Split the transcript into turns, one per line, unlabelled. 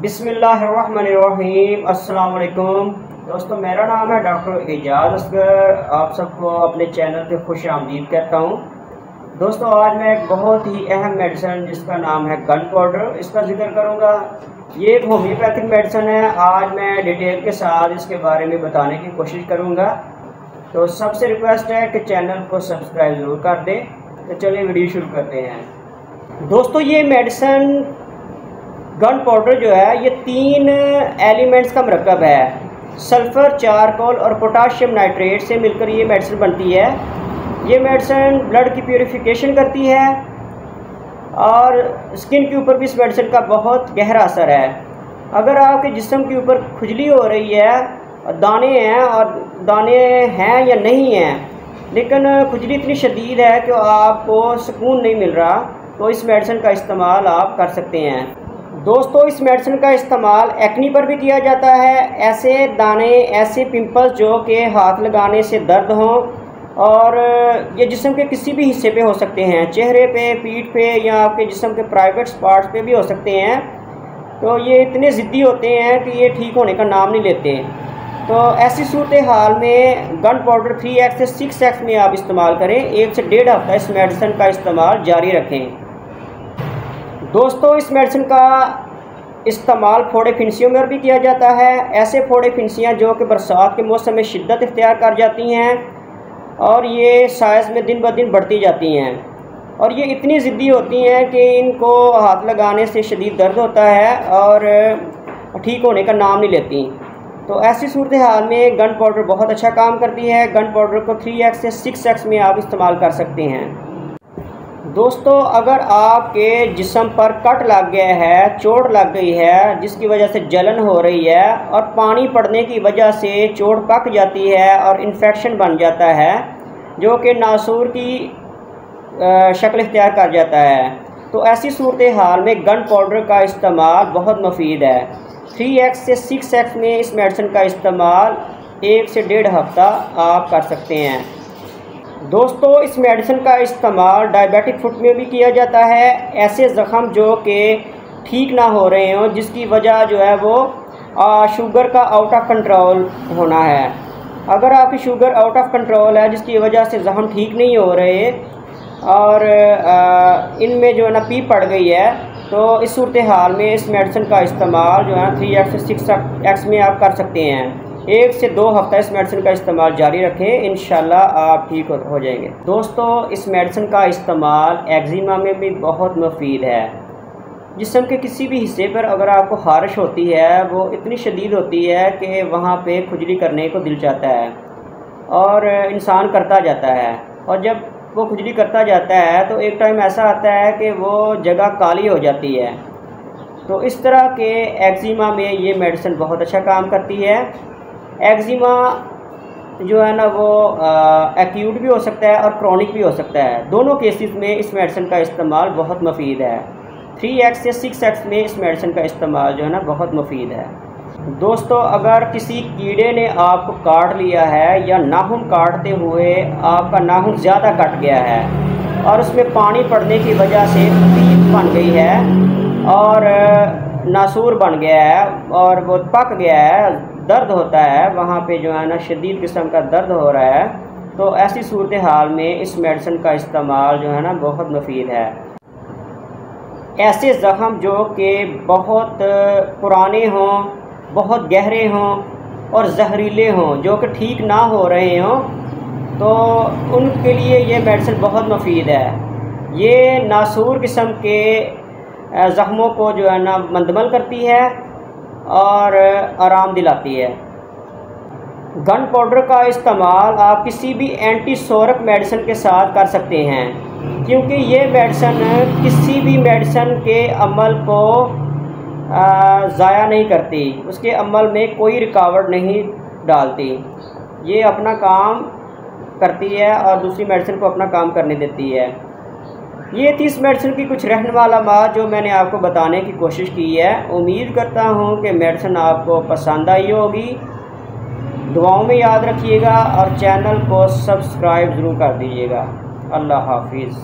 बिस्मिल्लाहिर्रहमानिर्रहीम। अस्सलाम वालेकुम दोस्तों, मेरा नाम है डॉक्टर एजाज असगर। आप सबको अपने चैनल पे खुश आमदीद कहता हूँ। दोस्तों, आज मैं एक बहुत ही अहम मेडिसिन जिसका नाम है गन पाउडर, इसका जिक्र करूँगा। ये एक होम्योपैथिक मेडिसिन है। आज मैं डिटेल के साथ इसके बारे में बताने की कोशिश करूँगा। तो सबसे रिक्वेस्ट है कि चैनल को सब्सक्राइब ज़रूर कर दें। तो चलिए वीडियो शुरू करते हैं। दोस्तों, ये मेडिसिन गन पाउडर जो है ये 3 एलिमेंट्स का मरकब है। सल्फ़र, चारकोल और पोटाशियम नाइट्रेट से मिलकर ये मेडिसिन बनती है। ये मेडिसिन ब्लड की प्यूरिफिकेशन करती है और स्किन के ऊपर भी इस मेडिसिन का बहुत गहरा असर है। अगर आपके जिस्म के ऊपर खुजली हो रही है, दाने हैं और दाने हैं या नहीं हैं, लेकिन खुजली इतनी शदीद है कि आपको सुकून नहीं मिल रहा, तो इस मेडिसिन का इस्तेमाल आप कर सकते हैं। दोस्तों, इस मेडिसिन का इस्तेमाल एक्नी पर भी किया जाता है। ऐसे दाने, ऐसे पिंपल्स जो कि हाथ लगाने से दर्द हों, और ये जिस्म के किसी भी हिस्से पे हो सकते हैं, चेहरे पे, पीठ पे या आपके जिस्म के प्राइवेट स्पॉट्स पे भी हो सकते हैं। तो ये इतने ज़िद्दी होते हैं कि ये ठीक होने का नाम नहीं लेते। तो ऐसी सूरत हाल में गन पाउडर 3x से 6x में आप इस्तेमाल करें। 1 से 1.5 हफ्ता इस मेडिसिन का इस्तेमाल जारी रखें। दोस्तों, इस मेडिसिन का इस्तेमाल फोड़े फिंसियों में भी किया जाता है। ऐसे फोड़े फिंसियाँ जो कि बरसात के मौसम में शिद्दत इख्तियार कर जाती हैं और ये साइज़ में दिन ब दिन बढ़ती जाती हैं, और ये इतनी ज़िद्दी होती हैं कि इनको हाथ लगाने से शदीद दर्द होता है और ठीक होने का नाम नहीं लेती। तो ऐसी सूरत हाल में गन पाउडर बहुत अच्छा काम करती है। गन पाउडर को 3x से 6x में आप इस्तेमाल कर सकते हैं। दोस्तों, अगर आपके जिस्म पर कट लग गया है, चोट लग गई है जिसकी वजह से जलन हो रही है, और पानी पड़ने की वजह से चोट पक जाती है और इन्फेक्शन बन जाता है जो कि नासूर की शक्ल इख्तियार कर जाता है, तो ऐसी सूरत हाल में गन पाउडर का इस्तेमाल बहुत मुफीद है। 3x से 6x में इस मेडिसिन का इस्तेमाल 1 से 1.5 हफ्ता आप कर सकते हैं। दोस्तों, इस मेडिसिन का इस्तेमाल डायबिटिक फुट में भी किया जाता है। ऐसे ज़ख़म जो कि ठीक ना हो रहे हों, जिसकी वजह जो है वो शुगर का आउट ऑफ कंट्रोल होना है। अगर आपकी शुगर आउट ऑफ कंट्रोल है जिसकी वजह से ज़ख़म ठीक नहीं हो रहे और इनमें जो है ना पीप पड़ गई है, तो इस सूरत हाल में इस मेडिसिन का इस्तेमाल जो है 3x से 6x में आप कर सकते हैं। 1 से 2 हफ्ता इस मेडिसिन का इस्तेमाल जारी रखें, इंशाल्लाह आप ठीक हो जाएंगे। दोस्तों, इस मेडिसिन का इस्तेमाल एक्जिमा में भी बहुत मुफीद है। जिस्म के किसी भी हिस्से पर अगर आपको ख़ारिश होती है, वो इतनी शदीद होती है कि वहाँ पे खुजली करने को दिल चाहता है और इंसान करता जाता है, और जब वो खुजली करता जाता है तो एक टाइम ऐसा आता है कि वो जगह काली हो जाती है। तो इस तरह के एक्जिमा में ये मेडिसिन बहुत अच्छा काम करती है। एक्जिमा जो है ना वो एक्यूट भी हो सकता है और क्रॉनिक भी हो सकता है। दोनों केसेस में इस मेडिसिन का इस्तेमाल बहुत मुफीद है। 3x से 6x में इस मेडिसिन का इस्तेमाल जो है ना बहुत मुफीद है। दोस्तों, अगर किसी कीड़े ने आपको काट लिया है या नाखून काटते हुए आपका नाखून ज़्यादा कट गया है और उसमें पानी पड़ने की वजह से पीप बन गई है और नासूर बन गया है और वो पक गया है, दर्द होता है वहाँ पे जो है ना शदीद किस्म का दर्द हो रहा है, तो ऐसी सूरत हाल में इस मेडिसिन का इस्तेमाल जो है ना बहुत मुफीद है। ऐसे ज़ख़म जो कि बहुत पुराने हों, बहुत गहरे हों और जहरीले हों, जो कि ठीक ना हो रहे हों, तो उनके लिए ये मेडिसिन बहुत मुफीद है। ये नासूर किस्म के ज़ख़मों को जो है ना मंदमल करती है और आराम दिलाती है। गन पाउडर का इस्तेमाल आप किसी भी एंटीसोरक मेडिसिन के साथ कर सकते हैं, क्योंकि ये मेडिसिन किसी भी मेडिसिन के अमल को ज़ाया नहीं करती, उसके अमल में कोई रुकावट नहीं डालती। ये अपना काम करती है और दूसरी मेडिसिन को अपना काम करने देती है। ये थी इस मेडिसिन की कुछ रहनुमा बात जो मैंने आपको बताने की कोशिश की है। उम्मीद करता हूँ कि मेडिसिन आपको पसंद आई होगी। दुआओं में याद रखिएगा और चैनल को सब्सक्राइब ज़रूर कर दीजिएगा। अल्लाह हाफिज़।